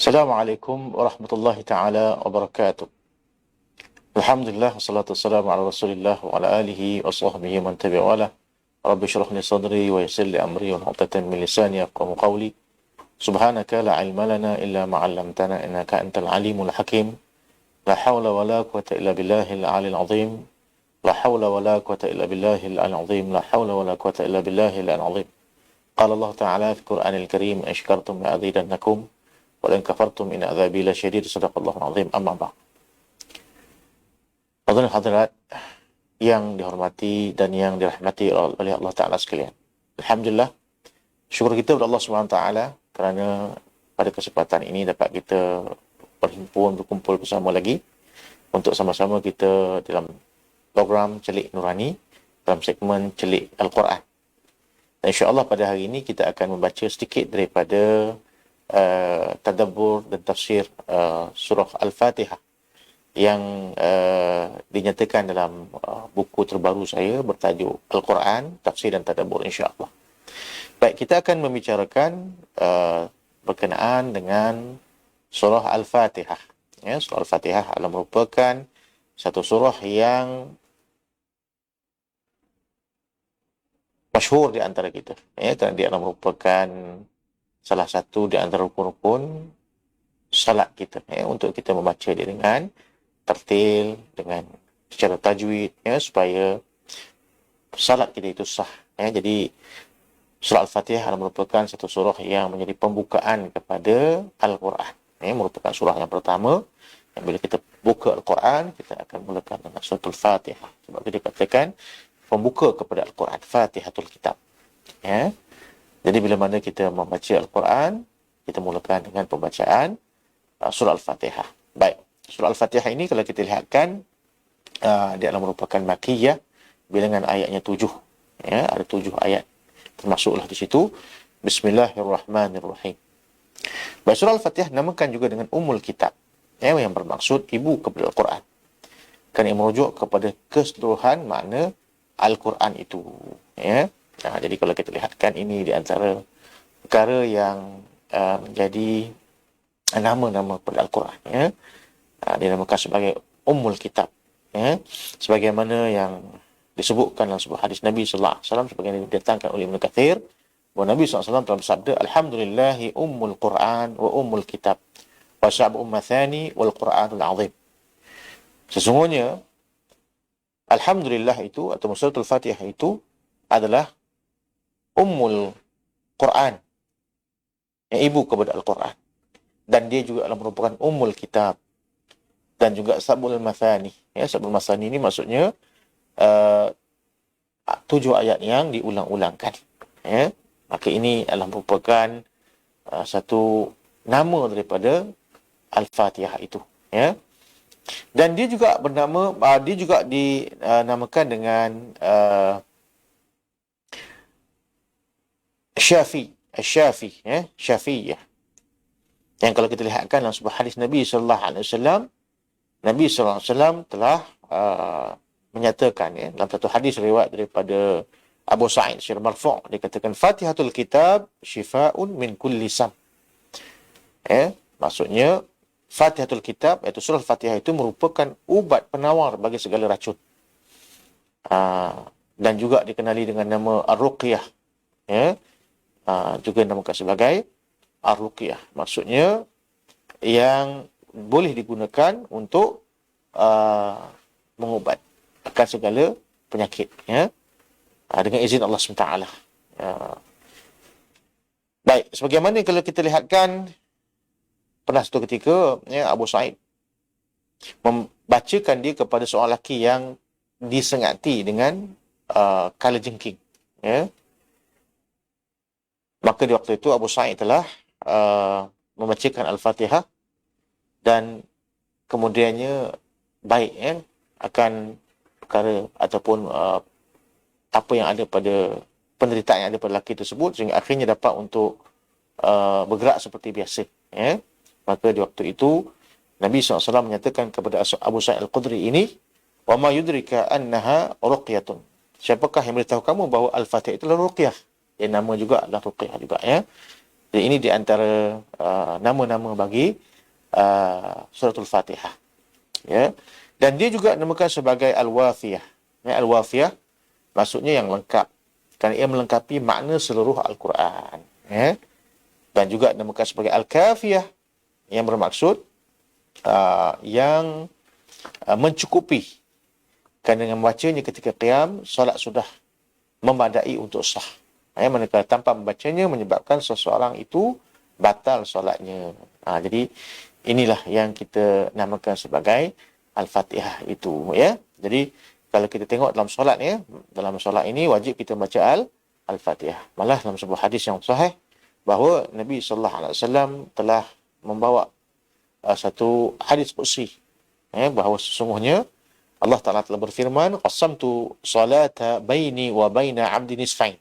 Assalamualaikum warahmatullahi ta'ala wabarakatuh. Alhamdulillah, wassalatu wassalamu ala rasulillah wa ala alihi wa sahbihi man tabi'awalah. Rabbi syrah li sadri wa yassir li amri wa nu'tatan min lisani yafqahu qawli. Subhanaka la ilma lana illa ma 'allamtana innaka antal alimul hakim. La hawla wa la quwwata illa billahil 'aliyil 'azim. La hawla wa la quwwata illa billahil 'aliyil 'azim. La hawla wa la quwwata illa billahil 'aliyil 'azim. Qala Allah Ta'ala fi Qur'anil Karim, "Ashkartum la azidannakum wa in kafartum in adzabi lasyadid." Shadaqallahul 'azim. Amma ba'd. Hadirin hadirat yang dihormati dan yang dirahmati oleh Allah Ta'ala sekalian. Alhamdulillah, syukur kita kepada Allah Subhanahu Ta'ala kerana pada kesempatan ini dapat kita berkumpul bersama lagi untuk sama-sama kita dalam program Celik Nurani dalam segmen Celik Al-Quran. Dan insya-Allah pada hari ini kita akan membaca sedikit daripada tadabbur dan tafsir surah Al-Fatihah yang dinyatakan dalam buku terbaru saya bertajuk Al-Quran, Tafsir dan Tadabbur, insya-Allah. Baik, kita akan membicarakan berkenaan dengan surah Al-Fatihah. Ya, surah Al-Fatihah adalah merupakan satu surah yang masyhur di antara kita. Ya, kerana dia adalah merupakan salah satu di antara rukun-rukun salat kita. Ya, untuk kita membaca dia dengan tertil, dengan secara tajwid, ya, supaya salat kita itu sah. Ya, jadi surah Al-Fatihah adalah merupakan satu surah yang menjadi pembukaan kepada Al-Quran. Ya, merupakan surah yang pertama yang bila kita buka Al-Quran, kita akan mulakan dengan surah Al-Fatihah. Sebab itu dikatakan pembuka kepada Al-Quran, Fatihatul Kitab. Ya. Jadi bila mana kita membaca Al-Quran, kita mulakan dengan pembacaan surah Al-Fatihah. Baik. Surah Al-Fatihah ini kalau kita lihatkan, dia adalah merupakan makiyah, bilangan ayatnya 7. Ya, ada 7 ayat. Termasuklah di situ Bismillahirrahmanirrahim. Baik, surah Al-Fatihah namakan juga dengan Ummul Kitab. Ya, yang bermaksud ibu kepada Al-Quran. Kerana ia merujuk kepada keseluruhan makna Al-Quran itu. Ya. Jadi kalau kita lihatkan ini di antara perkara yang menjadi nama-nama kepada Al-Quran. Ya. Dinamakan sebagai Ummul Kitab. Ya. Sebagaimana yang disebutkan dalam sebuah hadis Nabi sallallahu alaihi wasallam, sebagaimana didatangkan oleh Ibnu Katsir, bahawa Nabi sallallahu alaihi wasallam telah bersabda, "Alhamdulillahi Ummul Quran wa Ummul Kitab wa sab'u mathani wal Quranul Azim." Sesungguhnya Alhamdulillah itu atau suratul Fatihah itu adalah Ummul Quran, yang ibu kepada Al-Quran, dan dia juga adalah merupakan Ummul Kitab dan juga Sab'ul Mathani. Ya, Sab'ul Mathani ini maksudnya 7 ayat yang diulang-ulangkan. Ya, maka ini adalah merupakan satu nama daripada Al-Fatihah itu. Ya, dan dia juga bernama, dia juga dinamakan dengan Syafi, ya, Syafiyah. Yang kalau kita lihatkan dalam sebuah hadis Nabi sallallahu alaihi wasallam, Nabi sallallahu alaihi wasallam telah menyatakan, ya, dalam satu hadis riwayat daripada Abu Sa'id secara marfu', dikatakan Fatihatul Kitab syifaa'un min kulli sam. Ya, maksudnya Fatihatul Kitab, iaitu surah Al-Fatihah itu merupakan ubat penawar bagi segala racun. Dan juga dikenali dengan nama Ar-Ruqyah. Ya. Juga dinamakan sebagai Ar-Ruqyah. Maksudnya yang boleh digunakan untuk mengubat akan segala penyakit, ya, dengan izin Allah SWT. Baik, sebagaimana kalau kita lihatkan, pernah satu ketika, ya, Abu Sa'id membacakan dia kepada seorang lelaki yang disengati dengan kalajengking. Ya. Maka di waktu itu Abu Sa'id telah membacakan Al-Fatihah dan kemudiannya baik, ya, akan perkara ataupun apa yang ada pada penderitaan yang ada pada lelaki tersebut, sehingga akhirnya dapat untuk bergerak seperti biasa. Ya. Maka di waktu itu Nabi SAW menyatakan kepada Abu Sa'id Al-Khudri ini, "Wa ma yudrika annaha ruqyatun." Siapakah yang memberitahu kamu bahawa Al-Fatihah itu adalah ruqyah? Yang nama juga adalah ruqyah juga, ya. Jadi ini di antara nama-nama bagi suratul Fatihah. Ya. Dan dia juga dinamakan sebagai Al-Wafiyah. Ya, Al-Wafiyah maksudnya yang lengkap. Kerana ia melengkapi makna seluruh Al-Quran. Ya. Dan juga dinamakan sebagai Al-Kafiyah yang bermaksud yang mencukupi. Kerana dengan membacanya ketika qiyam, solat sudah memadai untuk sah. Manakala tanpa membacanya menyebabkan seseorang itu batal solatnya. Jadi inilah yang kita namakan sebagai Al-Fatihah itu. Ya. Jadi kalau kita tengok dalam solat ya, dalam solat ini wajib kita baca Al-Fatihah. Malah dalam sebuah hadis yang sahih bahawa Nabi SAW telah membawa satu hadis qudsi bahawa sesungguhnya Allah Ta'ala telah berfirman, qasamtu salata baini wa baina 'abdi nisfain.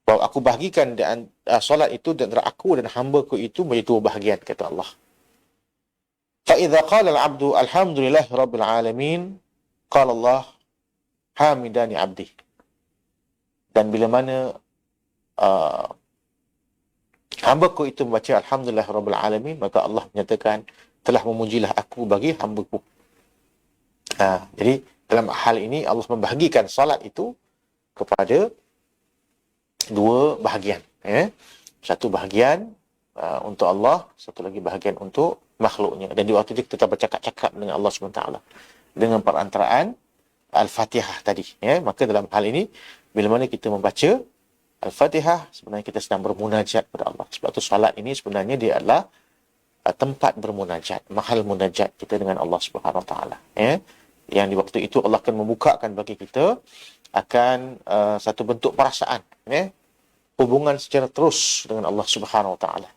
Bahawa aku bahagikan solat itu antara aku dan hamba-Ku itu menjadi dua bahagian, kata Allah. Fa idza qala al-'abdu alhamdulillahi rabbil alamin, qala Allah hamidani 'abdi. Dan bila mana hamba-Ku itu membaca alhamdulillah rabbil alamin, maka Allah menyatakan telah memujilah aku bagi hamba-Ku. Jadi dalam hal ini Allah membahagikan salat itu kepada dua bahagian. Satu bahagian untuk Allah, satu lagi bahagian untuk makhluknya. Dan di waktu itu kita bercakap-cakap dengan Allah SWT dengan perantaraan Al-Fatihah tadi. Maka dalam hal ini, bila mana kita membaca Al-Fatihah, sebenarnya kita sedang bermunajat kepada Allah. Sebab itu salat ini sebenarnya dia adalah tempat bermunajat, mahal munajat kita dengan Allah Subhanahu Wa Taala. Yang di waktu itu Allah akan membukakan bagi kita akan satu bentuk perasaan, hubungan secara terus dengan Allah Subhanahu Wa Taala.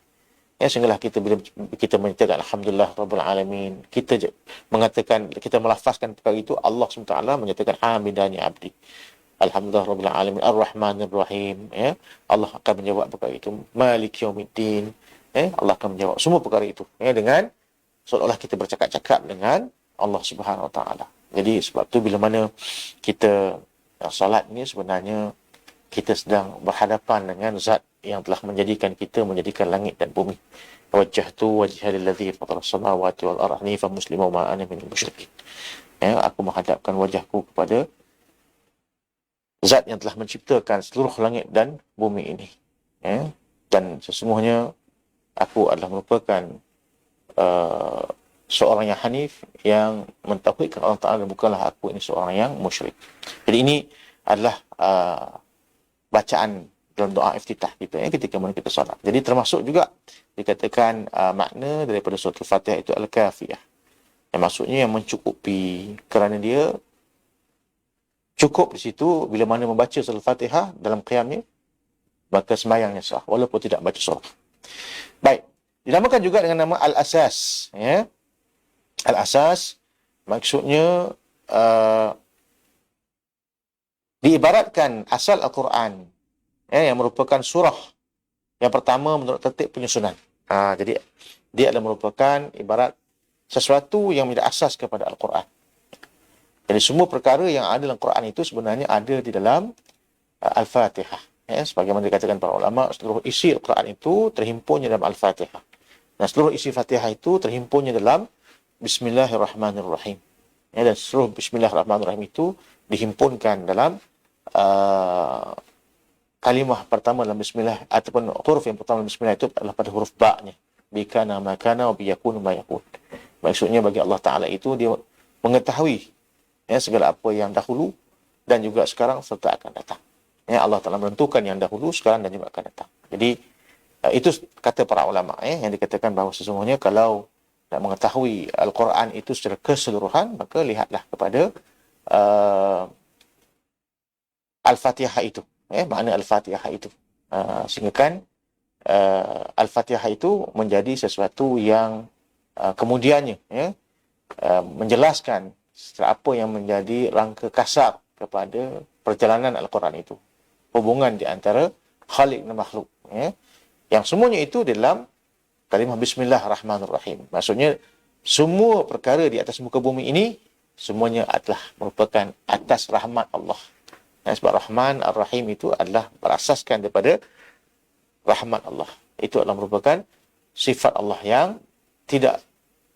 Sehinggalah kita bila kita menyatakan alhamdulillah rabbil alamin, kita mengatakan, kita melafazkan perkara itu, Allah SWT menyatakan hamidani abdi. Alhamdulillah rabbil alamin ar-rahmanir rahim. Allah akan menjawab perkara itu. Maliki yaumiddin. Allah akan menjawab semua perkara itu dengan seolah-olah kita bercakap-cakap dengan Allah Subhanahu Wa Taala. Jadi sebab tu bila mana kita salat ni sebenarnya kita sedang berhadapan dengan zat yang telah menjadikan langit dan bumi. Wajjahtu wajhiya lilladzi fatara as-samawati wal ardi hanifan musliman wa ana minal musyrikin. Aku menghadapkan wajahku kepada zat yang telah menciptakan seluruh langit dan bumi ini. Dan sesungguhnya aku adalah merupakan seorang yang hanif, yang mentauhidkan Allah Ta'ala, dan bukanlah aku ini seorang yang musyrik. Jadi ini adalah bacaan dalam doa iftitah kita ketika mana kita solat. Jadi termasuk juga dikatakan makna daripada surah Al-Fatihah itu Al-Kafiyah. Yang maksudnya yang mencukupi, kerana dia cukup di situ bila mana membaca surah Al-Fatihah dalam qiyamnya, maka sembahyangnya sah walaupun tidak baca surah. Baik, dinamakan juga dengan nama Al-Asas. Al-Asas maksudnya diibaratkan asal Al-Quran yang merupakan surah yang pertama menurut tertib penyusunan. Jadi dia adalah merupakan ibarat sesuatu yang menjadi asas kepada Al-Quran. Jadi semua perkara yang ada dalam Quran itu sebenarnya ada di dalam Al-Fatihah. Sebagaimana dikatakan para ulama, seluruh isi Al-Quran itu terhimpunnya dalam Al-Fatihah. Dan seluruh isi Fatihah itu terhimpunnya dalam Bismillahirrahmanirrahim. Dan seluruh Bismillahirrahmanirrahim itu dihimpunkan dalam kalimah pertama dalam Bismillah, ataupun huruf yang pertama dalam Bismillah itu adalah pada huruf ba-nya. Bikana makana wa biyakunu ma yakun. Maksudnya bagi Allah Ta'ala itu dia mengetahui segala apa yang dahulu dan juga sekarang serta akan datang. Allah Ta'ala menentukan yang dahulu, sekarang dan juga akan datang. Jadi itu kata para ulama yang dikatakan bahawa sesungguhnya kalau nak mengetahui Al-Quran itu secara keseluruhan, maka lihatlah kepada Al-Fatihah itu. Makna Al-Fatihah itu. Sehingga kan Al-Fatihah itu menjadi sesuatu yang kemudiannya menjelaskan apa yang menjadi rangka kasar kepada perjalanan Al-Quran itu. Hubungan di antara Khalik dan makhluk. Yang semuanya itu dalam kalimah Bismillahirrahmanirrahim. Maksudnya, semua perkara di atas muka bumi ini, semuanya adalah merupakan atas rahmat Allah. Sebab Rahman Ar-Rahim itu adalah berasaskan daripada rahmat Allah. Itu adalah merupakan sifat Allah yang tidak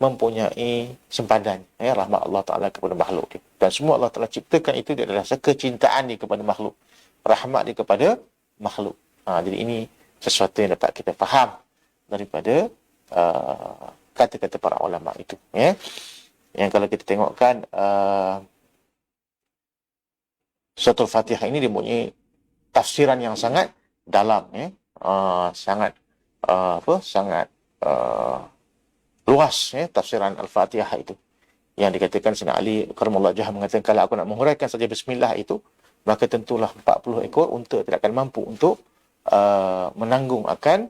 mempunyai sempadan, rahmat Allah Ta'ala kepada makhluk dia. Dan semua Allah Ta'ala ciptakan itu dia adalah kecintaan dia kepada makhluk, rahmat dia kepada makhluk. Jadi ini sesuatu yang dapat kita faham daripada kata-kata para ulama itu. Yang kalau kita tengokkan Suratul Fatihah ini dia mempunyai tafsiran yang sangat dalam, sangat sangat luas, tafsiran Al-Fatihah itu. Yang dikatakan Sayyidina Ali karamallahu wajhahu mengatakan, kalau aku nak menguraikan saja bismillah itu, maka tentulah 40 ekor unta tidak akan mampu untuk menanggung akan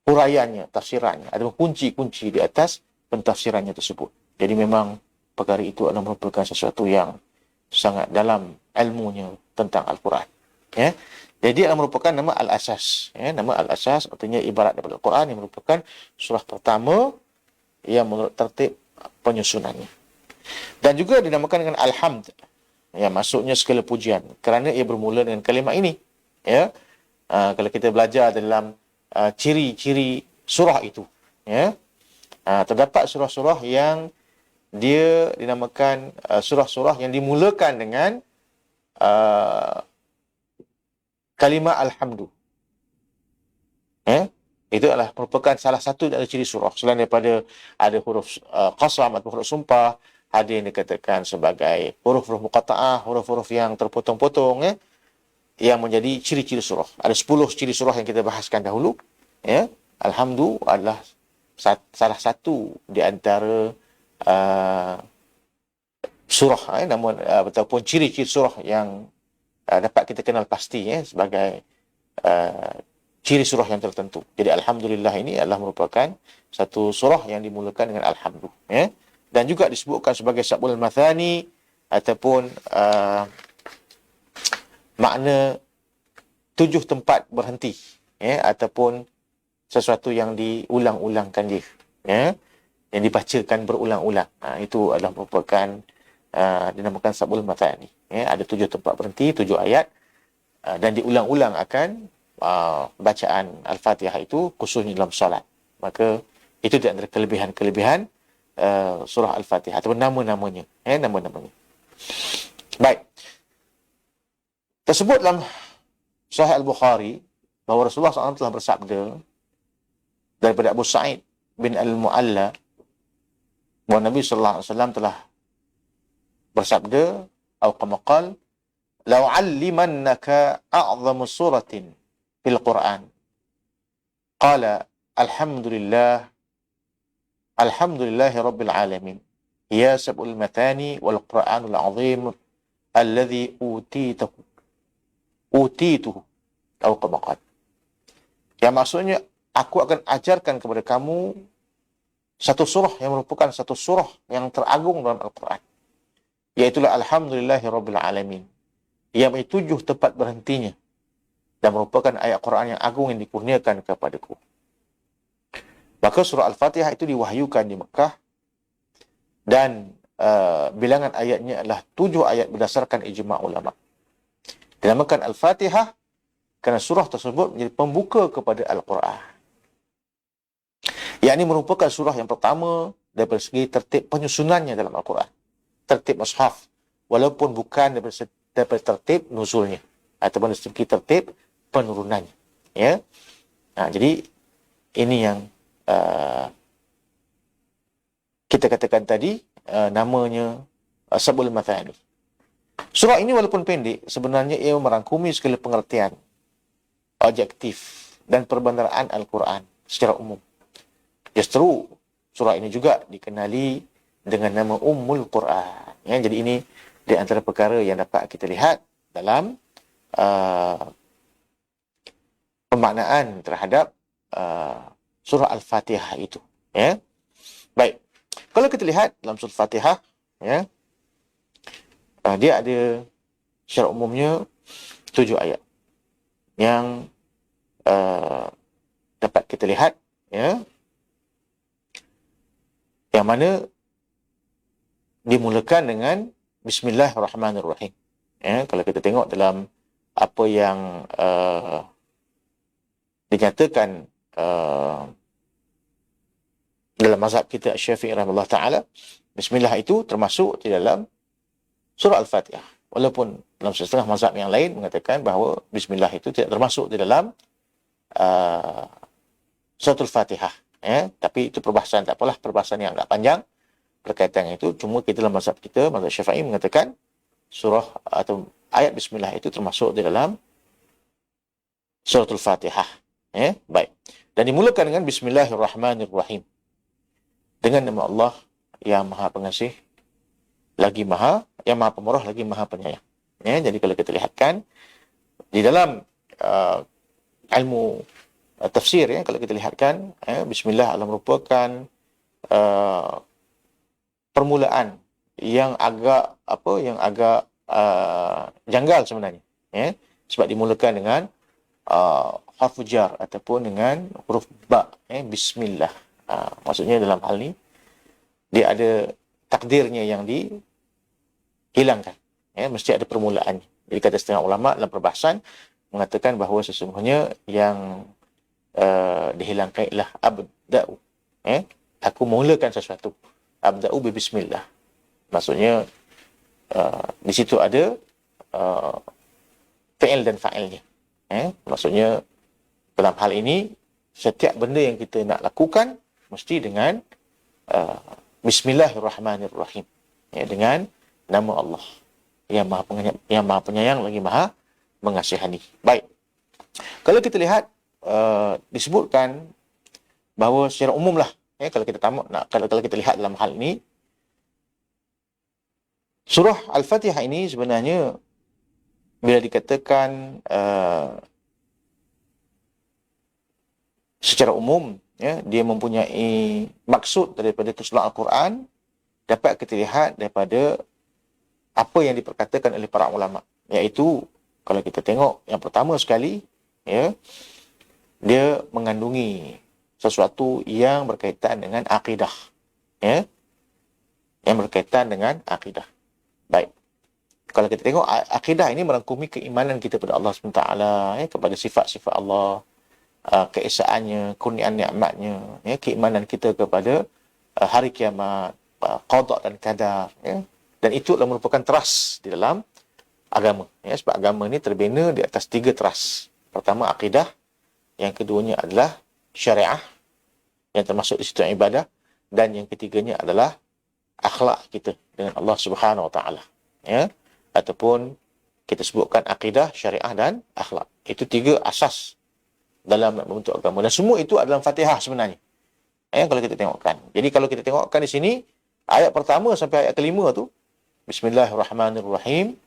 huraiannya, tafsirannya. Ada kunci-kunci di atas pentafsirannya tersebut. Jadi memang perkara itu adalah merupakan sesuatu yang sangat dalam ilmunya tentang Al-Quran. Jadi adalah merupakan nama Al-Asas. Nama Al-Asas artinya ibarat daripada Al-Quran yang merupakan surah pertama yang menurut tertib penyusunannya. Dan juga dinamakan dengan Alhamd. Maksudnya segala pujian. Kerana ia bermula dengan kalimah ini. Kalau kita belajar dalam ciri-ciri surah itu. Terdapat surah-surah yang dia dinamakan surah-surah yang dimulakan dengan kalimah Alhamdu. Itu adalah merupakan salah satu dari ciri surah. Selain daripada ada huruf qasam atau huruf sumpah, ada yang dikatakan sebagai huruf-huruf muqatta'ah, huruf-huruf yang terpotong-potong, yang menjadi ciri-ciri surah. Ada 10 ciri surah yang kita bahaskan dahulu. Alhamdu adalah salah satu di antara surah, namun ataupun ciri-ciri surah yang dapat kita kenal pasti sebagai ciri surah yang tertentu. Jadi Alhamdulillah ini adalah merupakan satu surah yang dimulakan dengan Alhamdu. Dan juga disebutkan sebagai Sab'ul Mathani ataupun makna 7 tempat berhenti, ataupun sesuatu yang diulang-ulangkan dia, yang dibacakan berulang-ulang. Itu adalah merupakan dinamakan Sab'ul Mathani. Ada 7 tempat berhenti, 7 ayat, dan diulang-ulang akan bacaan Al-Fatihah itu, khususnya dalam solat. Maka itu di antara kelebihan-kelebihan surah Al-Fatihah ataupun nama-namanya. Nama-namanya. Baik. Tersebut dalam Sahih Al-Bukhari bahawa Rasulullah SAW telah bersabda daripada Abu Sa'id bin Al-Mu'alla bahawa Nabi sallallahu alaihi wasallam telah bersabda atau kama qala law 'allimannaka a'zamu suratin fil Qur'an qala alhamdulillahi rabbil alamin ya sab'ul matani wal Qur'anul 'azim alladhi utituhu atau kama qala. Yang maksudnya aku akan ajarkan kepada kamu satu surah yang merupakan satu surah yang teragung dalam Al-Quran. Iaitulah Alhamdulillahi Rabbil Alamin. Yang mempunyai 7 tempat berhentinya. Dan merupakan ayat Quran yang agung yang dikurniakan kepadaku. Maka surah Al-Fatihah itu diwahyukan di Mekah. Dan bilangan ayatnya adalah 7 ayat berdasarkan ijma' ulama. Dinamakan Al-Fatihah kerana surah tersebut menjadi pembuka kepada Al-Quran. Yang ini merupakan surah yang pertama daripada segi tertib penyusunannya dalam Al-Quran. Tertib mushaf. Walaupun bukan daripada tertib nuzulnya. Ataupun dari segi tertib penurunannya. Jadi ini yang kita katakan tadi, namanya Sab'ul Mathani. Surah ini walaupun pendek, sebenarnya ia merangkumi segala pengertian objektif dan perbendaharaan Al-Quran secara umum. Justru surah ini juga dikenali dengan nama Ummul Quran. Jadi ini di antara perkara yang dapat kita lihat dalam pemaknaan terhadap surah Al-Fatihah itu. Baik. Kalau kita lihat dalam surah Al-Fatihah, dia ada secara umumnya 7 ayat yang dapat kita lihat, yang mana dimulakan dengan Bismillahirrahmanirrahim. Kalau kita tengok dalam apa yang dinyatakan dalam mazhab kita Syafi'i rahimahullah ta'ala, bismillah itu termasuk di dalam surah Al-Fatihah. Walaupun dalam setengah mazhab yang lain mengatakan bahawa bismillah itu tidak termasuk di dalam surah Al-Fatihah. Tapi itu perbahasan, tak apalah, perbahasan yang agak panjang berkaitan dengan itu. Cuma kita dalam mazhab kita, mazhab Syafi'i mengatakan surah atau ayat bismillah itu termasuk di dalam surah Al-Fatihah. Baik. Dan dimulakan dengan bismillahirrahmanirrahim. Dengan nama Allah yang Maha Pengasih, lagi yang Maha Pemurah, lagi Maha Penyayang. Jadi kalau kita lihatkan di dalam ilmu tafsir, kalau kita lihatkan, bismillah adalah merupakan permulaan yang agak janggal sebenarnya. Sebab dimulakan dengan harfu jar ataupun dengan huruf ba, bismillah. Maksudnya dalam hal ni dia ada takdirnya yang dihilangkan. Mesti ada permulaannya. Jadi kata setengah ulama dalam perbahasan mengatakan bahawa sesungguhnya yang dihilangkan ialah abda'u. Aku mulakan sesuatu. Abda'u bi bismillah. Maksudnya di situ ada fi'il dan fa'ilnya. Maksudnya dalam hal ini setiap benda yang kita nak lakukan mesti dengan bismillahirrahmanirrahim. Dengan nama Allah yang Maha Penyayang lagi Maha Mengasihani. Baik. Kalau kita lihat disebutkan bahawa secara umum lah, kalau kita lihat dalam hal ini, surah Al-Fatihah ini sebenarnya bila dikatakan secara umum, dia mempunyai maksud daripada keseluruhan Al-Quran, dapat kita lihat daripada apa yang diperkatakan oleh para ulama. Iaitu, kalau kita tengok yang pertama sekali, dia mengandungi sesuatu yang berkaitan dengan akidah. Yang berkaitan dengan akidah. Baik. Kalau kita tengok, akidah ini merangkumi keimanan kita kepada Allah SWT, kepada sifat-sifat Allah, keesaannya, kurniaan nikmatnya, keimanan kita kepada hari kiamat, qada dan qadar, dan itu adalah merupakan teras di dalam agama, sebab agama ini terbina di atas 3 teras. Pertama akidah, yang keduanya adalah syariah, yang termasuk di situ ibadah, dan yang ketiganya adalah akhlak kita dengan Allah Subhanahu Wa Taala, ataupun kita sebutkan akidah, syariah dan akhlak. Itu 3 asas dalam membentuk agama, dan semua itu adalah Fatihah sebenarnya. Kalau kita tengokkan. Jadi kalau kita tengokkan di sini, ayat pertama sampai ayat kelima tu, bismillahirrahmanirrahim,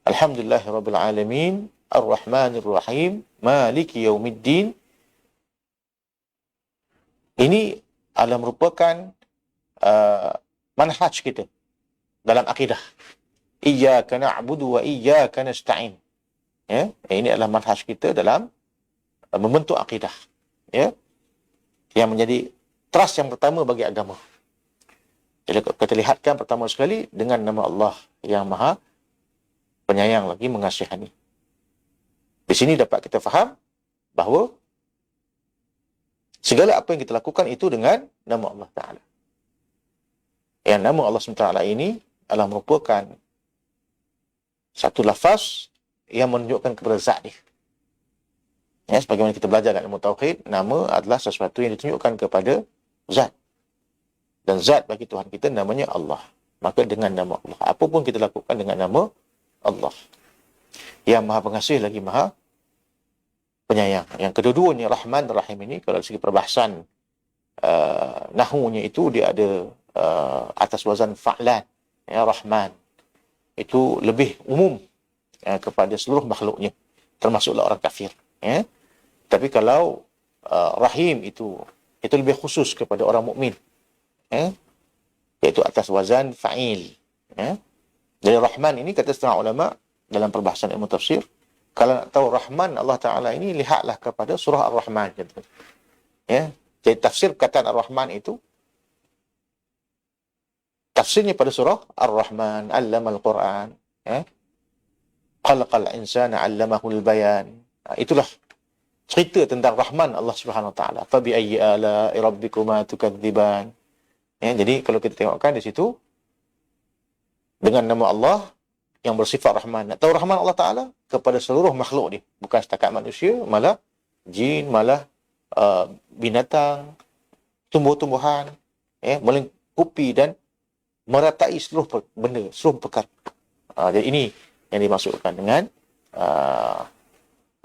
alhamdulillahirabbil alamin, arrahmanirrahim, maliki yaumiddin. Ini adalah merupakan manhaj kita dalam akidah. Iyyaka na'budu wa iyyaka nasta'in. Ini adalah manhaj kita dalam membentuk akidah. Yang menjadi teras yang pertama bagi agama. Jadi kita lihatkan pertama sekali dengan nama Allah yang Maha Penyayang lagi Mengasihani. Di sini dapat kita faham bahawa segala apa yang kita lakukan itu dengan nama Allah Ta'ala. Yang nama Allah SWT ini adalah merupakan satu lafaz yang menunjukkan kepada zat dia. Sebagaimana kita belajar dalam ilmu tauhid, nama adalah sesuatu yang ditunjukkan kepada zat. Dan zat bagi Tuhan kita namanya Allah. Maka dengan nama Allah, apa pun kita lakukan dengan nama Allah. Yang Maha Pengasih lagi Maha Penyayang. Yang kedua-duanya, Rahman dan Rahim ini, kalau dari segi perbahasan nahunya itu, dia ada atas wazan fa'lan. Rahman. Itu lebih umum kepada seluruh makhluknya. Termasuklah orang kafir. Tapi kalau Rahim itu lebih khusus kepada orang mukmin, iaitu atas wazan fa'il. Jadi Rahman ini, kata setengah ulama dalam perbahasan ilmu tafsir, kalau nak tahu Rahman Allah Ta'ala ini, lihatlah kepada surah Ar-Rahman. Jadi tafsir perkataan Ar-Rahman itu, tafsirnya pada surah Ar-Rahman, Allamal Quran, Khalaqal insana 'allamahul bayan. Itulah cerita tentang Rahman Allah Subhanahu Wa Taala. Fa bi ayyi ala'i rabbikuma tukadziban. Ya, jadi kalau kita tengokkan di situ dengan nama Allah yang bersifat Rahman. Nak tahu Rahman Allah Taala kepada seluruh makhluk dia, bukan setakat manusia, malah jin, malah binatang, tumbuh-tumbuhan, melingkupi dan meratai seluruh benda, seluruh perkara. Jadi ini yang dimaksudkan dengan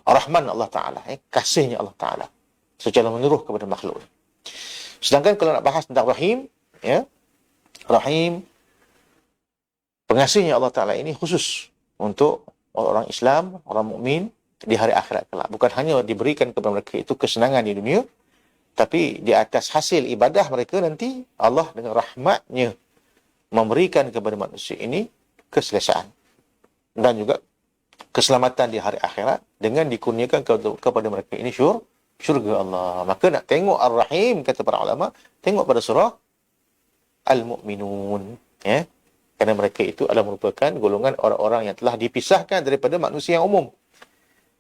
Rahman Allah Ta'ala, kasihnya Allah Ta'ala secara menyeluruh kepada makhluk. Sedangkan kalau nak bahas tentang Rahim, Rahim, pengasihnya Allah Ta'ala ini khusus untuk orang Islam, orang mukmin di hari akhirat kelak. Bukan hanya diberikan kepada mereka itu kesenangan di dunia, tapi di atas hasil ibadah mereka nanti Allah dengan rahmatnya memberikan kepada manusia ini keselesaan dan juga keselamatan di hari akhirat dengan dikurniakan kepada mereka ini syurga Allah. Maka nak tengok Ar-Rahim, kata para ulama, tengok pada surah Al-Mu'minun, kerana mereka itu adalah merupakan golongan orang-orang yang telah dipisahkan daripada manusia yang umum.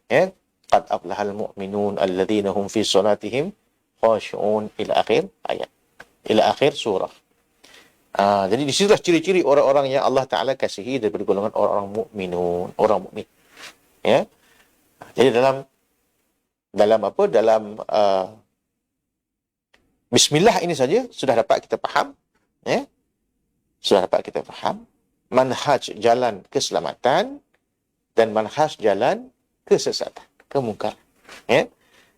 Qad aflahal mu'minun alladhina hum fi salatihim khashu'un ila akhir ayat, ila akhir surah. Jadi di situlah ciri-ciri orang-orang yang Allah Ta'ala kasihi daripada golongan orang-orang mukminun, orang mukmin. Jadi dalam bismillah ini saja sudah dapat kita faham, sudah dapat kita faham manhaj jalan keselamatan dan manhaj jalan kesesatan, kemungkaran.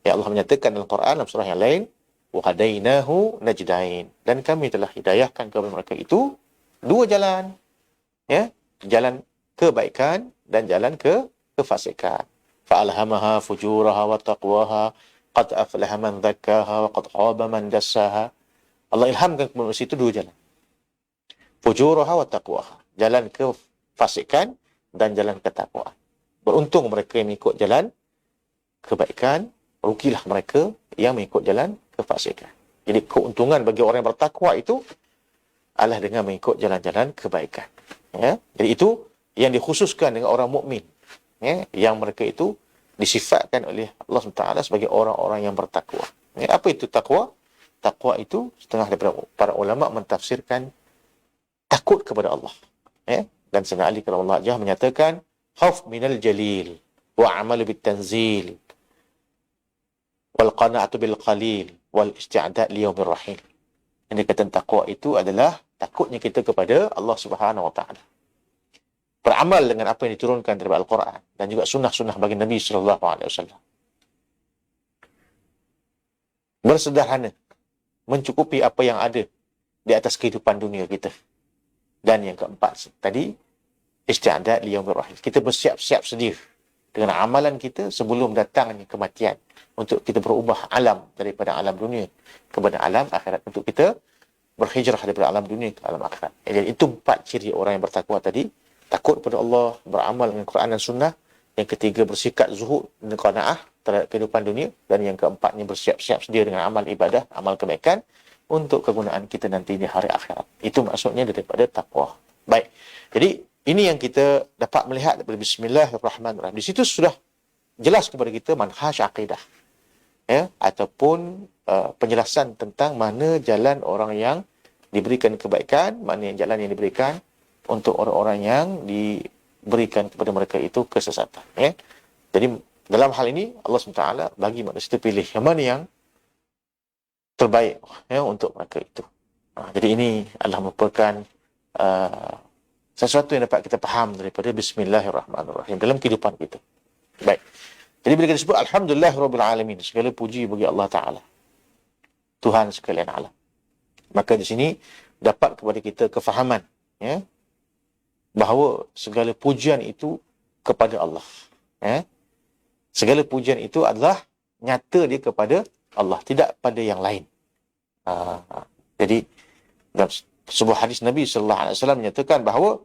Ya Allah menyatakan dalam Quran dalam surah yang lain, wa hadainahu najdain, dan kami telah hidayahkan kepada mereka itu dua jalan, jalan kebaikan dan jalan kefasikan. Fa alhamaha fujuraha wa taqwaha qad aflaha man dzakkaha wa qad khaba man dassaha. Allah ilhamkan kepada manusia itu dua jalan, fujuraha wa taqwaha, jalan kefasikan dan jalan ketakwaan. Beruntung mereka yang mengikut jalan kebaikan, rugilah mereka yang mengikut jalan kefasikan. Jadi keuntungan bagi orang yang bertakwa itu adalah dengan mengikut jalan-jalan kebaikan. Jadi itu yang dikhususkan dengan orang mukmin, yang mereka itu disifatkan oleh Allah SWT sebagai orang-orang yang bertakwa. Apa itu takwa? Takwa itu setengah daripada para ulama mentafsirkan takut kepada Allah. Dan sekali kalau Allah Jalla menyatakan khauf minal jalil wa amalu bit tanzil wal qana'atu bil qalil wal isti'dad li yaumir rahim. Ini kata takwa itu adalah takutnya kita kepada Allah Subhanahu wa taala. Beramal dengan apa yang diturunkan daripada Al-Quran dan juga sunnah-sunnah bagi Nabi sallallahu alaihi wasallam. Bersederhana, mencukupi apa yang ada di atas kehidupan dunia kita. Dan yang keempat tadi, isti'dad li yaumir rahim. Kita bersiap-siap sedia dengan amalan kita sebelum datangnya kematian, untuk kita berubah alam daripada alam dunia kepada alam akhirat, untuk kita berhijrah daripada alam dunia ke alam akhirat. Jadi itu empat ciri orang yang bertakwa tadi: takut kepada Allah, beramal dengan Quran dan Sunnah. Yang ketiga, bersikap zuhud dan qanaah terhadap kehidupan dunia. Dan yang keempatnya, bersiap-siap sedia dengan amal ibadah, amal kebaikan untuk kegunaan kita nanti di hari akhirat. Itu maksudnya daripada takwa. Baik. Jadi ini yang kita dapat melihat daripada Bismillahirrahmanirrahim. Di situ sudah jelas kepada kita manhaj akidah, ataupun penjelasan tentang mana jalan orang yang diberikan kebaikan, mana jalan yang diberikan untuk orang-orang yang diberikan kepada mereka itu kesesatan. Jadi dalam hal ini Allah SWT bagi manusia itu pilih yang mana yang terbaik untuk mereka itu. Jadi ini adalah merupakan sesuatu yang dapat kita faham daripada Bismillahirrahmanirrahim dalam kehidupan kita. Baik. Jadi bila kita sebut Alhamdulillahirabbil alamin, segala puji bagi Allah Ta'ala, Tuhan sekalian alam, maka di sini dapat kepada kita kefahaman, bahawa segala pujian itu kepada Allah. Segala pujian itu adalah nyata dia kepada Allah, tidak pada yang lain. Jadi dalam sebuah hadis Nabi sallallahu alaihi wasallam menyatakan bahawa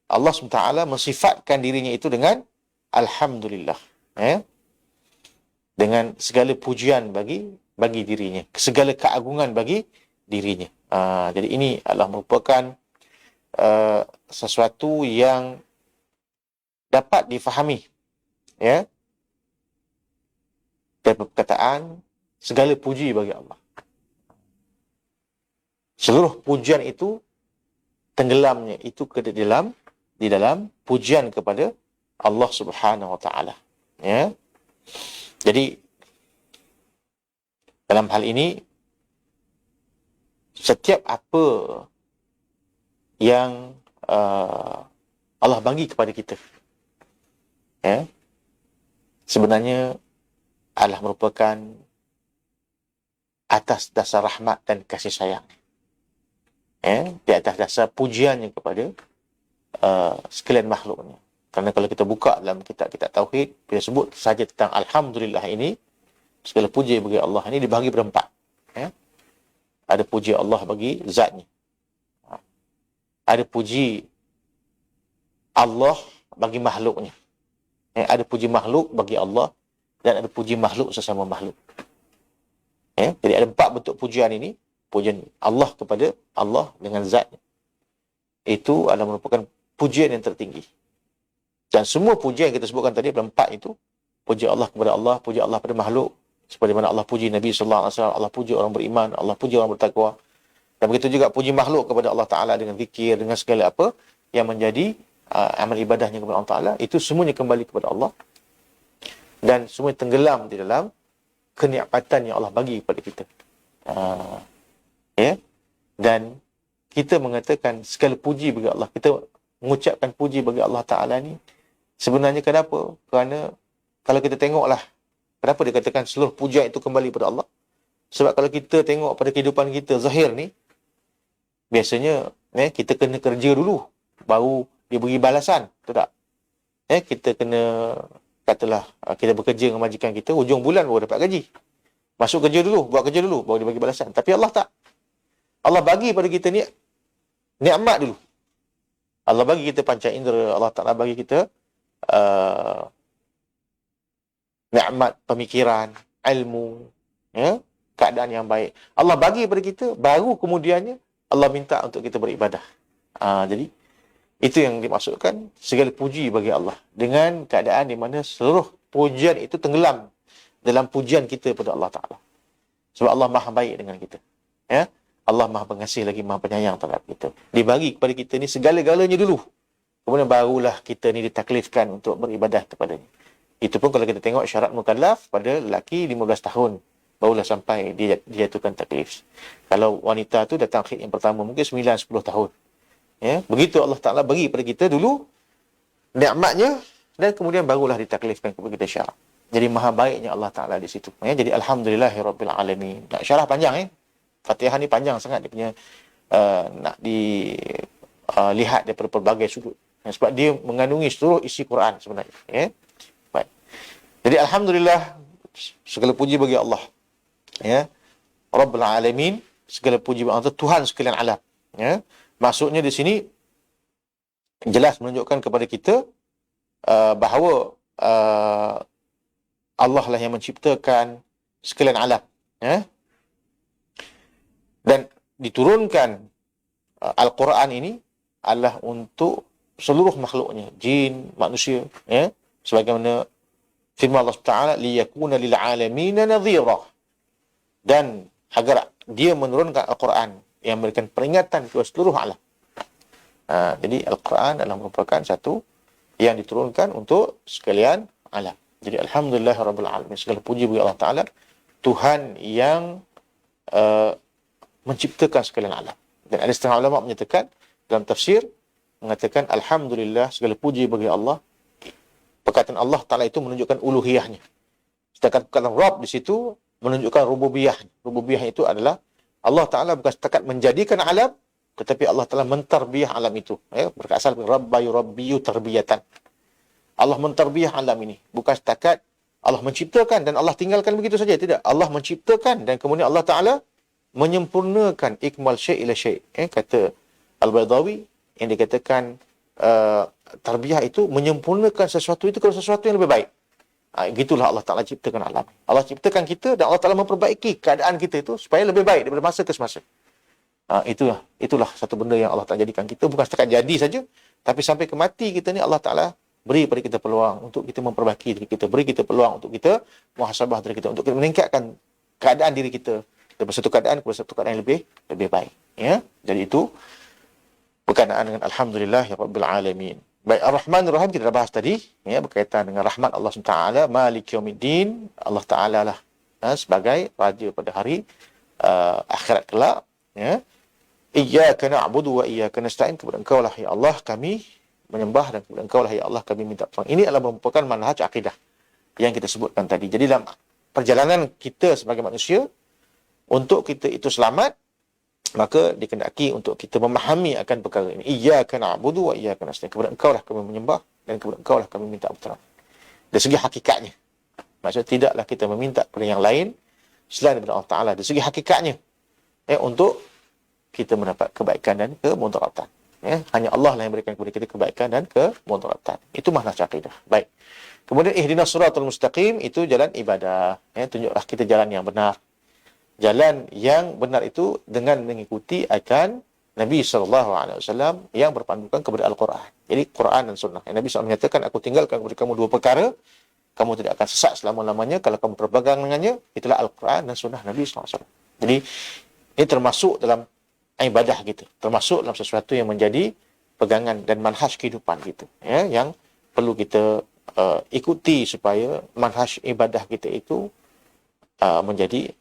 Allah SWT mensifatkan dirinya itu dengan Alhamdulillah, dengan segala pujian bagi dirinya, segala keagungan bagi dirinya. Jadi ini adalah merupakan sesuatu yang dapat difahami, daripada perkataan segala puji bagi Allah. Seluruh pujian itu tenggelamnya itu di dalam pujian kepada Allah Subhanahu wa taala. Ya. Jadi dalam hal ini setiap apa yang Allah bagi kepada kita, ya, sebenarnya adalah merupakan atas dasar rahmat dan kasih sayang, ya, di atas dasar pujiannya kepada sekalian makhluknya. Kerana kalau kita buka dalam kitab-kitab tauhid, bila sebut saja tentang alhamdulillah ini, segala puji bagi Allah ini dibagi berempat. Ya. Ada puji Allah bagi zatnya. Ada puji Allah bagi makhluknya. Ya. Ada puji makhluk bagi Allah dan ada puji makhluk sesama makhluk. Ya. Jadi ada 4 bentuk pujian ini. Pujian Allah kepada Allah dengan zatnya. Itu adalah merupakan pujian yang tertinggi. Dan semua pujian yang kita sebutkan tadi, 4 itu, puji Allah kepada Allah, puji Allah pada makhluk, seperti mana Allah puji Nabi sallallahu alaihi wasallam, Allah puji orang beriman, Allah puji orang bertakwa. Dan begitu juga puji makhluk kepada Allah Taala dengan zikir, dengan segala apa yang menjadi amal ibadahnya kepada Allah Taala, itu semuanya kembali kepada Allah. Dan semua tenggelam di dalam kenikmatan yang Allah bagi kepada kita. Ya. Dan kita mengatakan segala puji bagi Allah, kita mengucapkan puji bagi Allah Taala ni sebenarnya kenapa? Kerana kalau kita tengoklah, kenapa dikatakan seluruh pujian itu kembali kepada Allah? Sebab kalau kita tengok pada kehidupan kita zahir ni, biasanya kita kena kerja dulu baru dia beri balasan, betul tak? Kita kena, katalah kita bekerja dengan majikan kita, hujung bulan baru dapat gaji. Masuk kerja dulu, buat kerja dulu baru dia bagi balasan. Tapi Allah tak. Allah bagi pada kita ni nikmat dulu. Allah bagi kita panca indera, Allah Ta'ala bagi kita nikmat pemikiran, ilmu, ya, keadaan yang baik. Allah bagi kepada kita, baru kemudiannya Allah minta untuk kita beribadah. Jadi, itu yang dimaksudkan segala puji bagi Allah. Dengan keadaan di mana seluruh pujian itu tenggelam dalam pujian kita kepada Allah Ta'ala. Sebab Allah maha baik dengan kita. Ya. Allah maha pengasih lagi maha penyayang terhadap kita. Dibagi kepada kita ni segala-galanya dulu. Kemudian barulah kita ni ditaklifkan untuk beribadah kepadanya. Itu pun kalau kita tengok syarat mukallaf pada lelaki 15 tahun. Barulah sampai dijatuhkan taklif. Kalau wanita tu datang khid yang pertama mungkin 9-10 tahun. Ya, begitu Allah Ta'ala bagi kepada kita dulu nikmatnya dan kemudian barulah ditaklifkan kepada kita syarat. Jadi maha baiknya Allah Ta'ala di situ. Ya, jadi alhamdulillahirabbil alamin. Nak syarah panjang Fatihah ni panjang sangat dia punya nak dilihat daripada pelbagai sudut. Sebab dia mengandungi seluruh isi Quran sebenarnya. Ya. Baik. Jadi alhamdulillah segala puji bagi Allah. Ya. Rabbul alamin, segala puji bagi Allah, Tuhan sekalian alam. Ya. Maksudnya di sini jelas menunjukkan kepada kita bahawa Allah lah yang menciptakan sekalian alam. Ya. Dan diturunkan Al-Quran ini adalah untuk seluruh makhluknya, jin, manusia, ya, sebagaimana firman Allah Taala, liyakuna lil alamin nadhira, dan agar dia menurunkan Al-Quran yang memberikan peringatan kepada seluruh alam. Jadi Al-Quran adalah merupakan satu yang diturunkan untuk sekalian alam. Jadi alhamdulillahirabbil alamin, segala puji bagi Allah Taala, Tuhan yang menciptakan sekalian alam. Dan ada setengah ulama menyatakan dalam tafsir, mengatakan alhamdulillah, segala puji bagi Allah. Perkataan Allah Ta'ala itu menunjukkan uluhiyahnya. Sedangkan perkataan Rabb di situ menunjukkan rububiyah. Rububiyah itu adalah Allah Ta'ala bukan setakat menjadikan alam, tetapi Allah Ta'ala mentarbiyah alam itu. Ya, berasal dari Rabba yurabbiyu tarbiyatan. Allah mentarbiyah alam ini. Bukan setakat Allah menciptakan dan Allah tinggalkan begitu saja. Tidak. Allah menciptakan dan kemudian Allah Ta'ala menyempurnakan ikmal syai' ila syai'. Kata Al-Baydawi yang dikatakan tarbiyah itu menyempurnakan sesuatu itu kepada sesuatu yang lebih baik. Gitulah Allah Ta'ala ciptakan alam. Allah ciptakan kita dan Allah Ta'ala memperbaiki keadaan kita itu supaya lebih baik daripada masa ke semasa. Itulah satu benda yang Allah Ta'ala jadikan kita. Bukan setakat jadi saja, tapi sampai ke mati kita ni Allah Ta'ala beri pada kita peluang untuk kita memperbaiki diri kita, beri kita peluang untuk kita muhasabah diri kita, untuk kita meningkatkan keadaan diri kita dari satu keadaan kepada satu keadaan yang lebih baik. Ya, jadi itu berkenaan dengan alhamdulillah ya rabbil alamin. Baik, Ar-Rahman Ar-Rahim kita dah bahas tadi, ya, berkaitan dengan rahmat Allah SWT, Malik Yaumiddin, Allah Ta'ala lah sebagai raja pada hari akhirat kelak, ya. Iyyaka na'budu wa iyyaka nasta'in, kepada Engkau lah ya Allah kami menyembah, dan kepada Engkau lah ya Allah kami minta tolong. Ini adalah merupakan manhaj akidah yang kita sebutkan tadi. Jadi dalam perjalanan kita sebagai manusia, untuk kita itu selamat, maka dikehendaki untuk kita memahami akan perkara ini. Iyyaka na'budu wa iyyaka nasta'in, kepada Engkau lah kami menyembah, dan kepada Engkau lah kami minta pertolongan. Dari segi hakikatnya, maksudnya tidaklah kita meminta kepada yang lain selain daripada Allah Ta'ala. Dari segi hakikatnya, untuk kita mendapat kebaikan dan kemudaratan. Hanya Allah lah yang berikan kepada kita kebaikan dan kemudaratan. Itu manhaj akidah. Baik. Kemudian ihdinas siratal mustaqim, itu jalan ibadah. Tunjuklah kita jalan yang benar. Jalan yang benar itu dengan mengikuti akan Nabi SAW yang berpandukan kepada Al-Quran. Jadi Quran dan Sunnah. Nabi SAW menyatakan, aku tinggalkan kepada kamu dua perkara, kamu tidak akan sesat selama-lamanya kalau kamu berpegang dengannya. Itulah Al-Quran dan Sunnah Nabi SAW. Jadi ini termasuk dalam ibadah kita, termasuk dalam sesuatu yang menjadi pegangan dan manhaj kehidupan kita, yang perlu kita ikuti supaya manhaj ibadah kita itu menjadi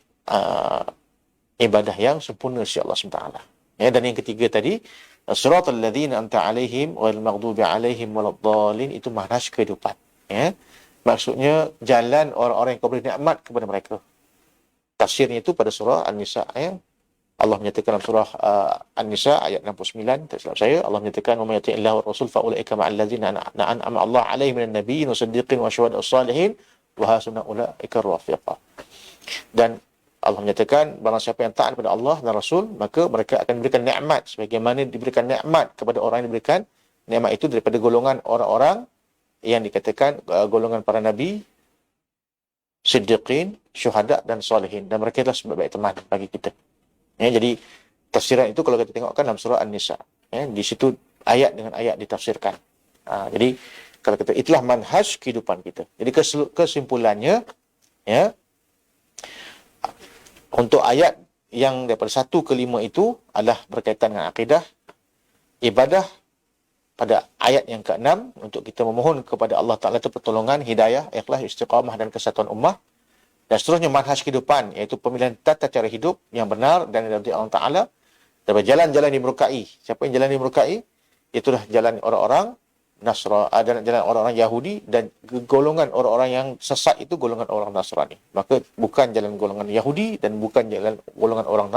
ibadah yang sempurna sisi Allah SWT. Dan yang ketiga tadi, siratal ladzina an'amta 'alaihim ghairil maghdubi 'alaihim waladdallin, itu manhaj kehidupan. Maksudnya jalan orang-orang yang kau beri nikmat kepada mereka. Tafsirnya itu pada surah An-Nisa, Allah menyatakan dalam surah An-Nisa ayat 69, tak silap saya, Allah menyatakan, wa may yuti'illahu war rasul fa ulaika ma'al ladzina an'ama Allah 'alaihim minan nabiyyin wasiddiqin wasyuhada'i wassalihin wa hasuna ulaika rafiqa. Dan Allah menyatakan, barang siapa yang taat kepada Allah dan Rasul, maka mereka akan diberikan nikmat sebagaimana diberikan nikmat kepada orang yang diberikan nikmat itu daripada golongan orang-orang yang dikatakan golongan para nabi, siddiqin, syuhada dan salihin, dan mereka adalah sebaik-baik teman bagi kita. Jadi tafsiran itu kalau kita tengokkan dalam surah An-Nisa, di situ ayat dengan ayat ditafsirkan. Jadi kalau kita, itulah manhaj kehidupan kita. Jadi kesimpulannya, untuk ayat yang daripada 1 ke 5 itu adalah berkaitan dengan akidah, ibadah. Pada ayat yang ke-6, untuk kita memohon kepada Allah Ta'ala itu pertolongan, hidayah, ikhlas, istiqamah dan kesatuan ummah. Dan seterusnya manhaj kehidupan, iaitu pemilihan tata cara hidup yang benar dan dari Allah Ta'ala, daripada jalan-jalan dimurkai. Siapa yang jalan dimurkai? Itulah jalan orang-orang jalan orang-orang Yahudi, dan golongan orang-orang yang sesat itu golongan orang Nasrani. Maka bukan jalan golongan Yahudi dan bukan jalan golongan orang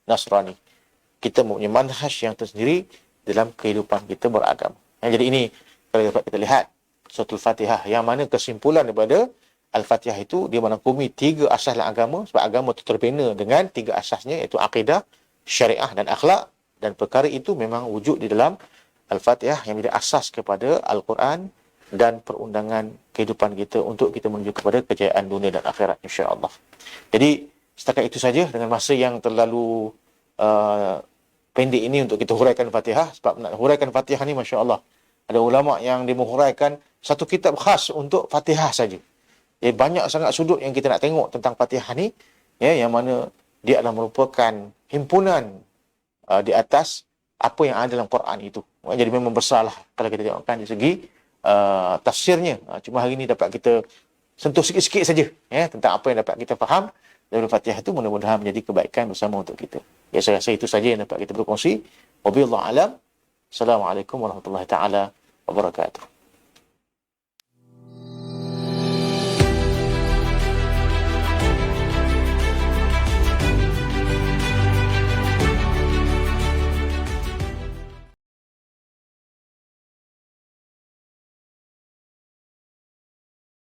Nasrani. Kita mempunyai manhaj yang tersendiri dalam kehidupan kita beragama. Jadi ini kalau dapat kita lihat suratul Fatihah, yang mana kesimpulan daripada Al-Fatihah itu dia merangkumi 3 asas dalam agama, sebab agama itu terbina dengan 3 asasnya, iaitu akidah, syariah dan akhlak, dan perkara itu memang wujud di dalam Al-Fatihah yang menjadi asas kepada Al-Quran dan perundangan kehidupan kita untuk kita menuju kepada kejayaan dunia dan akhirat, insya-Allah. Jadi setakat itu saja dengan masa yang terlalu pendek ini untuk kita huraikan Fatihah. Sebab nak huraikan Fatihah ni, masya-Allah, ada ulama yang dia menghuraikan satu kitab khas untuk Fatihah saja. Banyak sangat sudut yang kita nak tengok tentang Fatihah ni, yang mana dia adalah merupakan himpunan di atas apa yang ada dalam Quran itu. Jadi memang besarlah kalau kita tengokkan dari segi tafsirnya. Cuma hari ini dapat kita sentuh sikit-sikit saja tentang apa yang dapat kita faham dari Fatihah itu. Mudah-mudahan menjadi kebaikan bersama untuk kita. Saya rasa itu saja yang dapat kita berkongsi. Wabillahi alam. Assalamualaikum warahmatullahi taala wabarakatuh.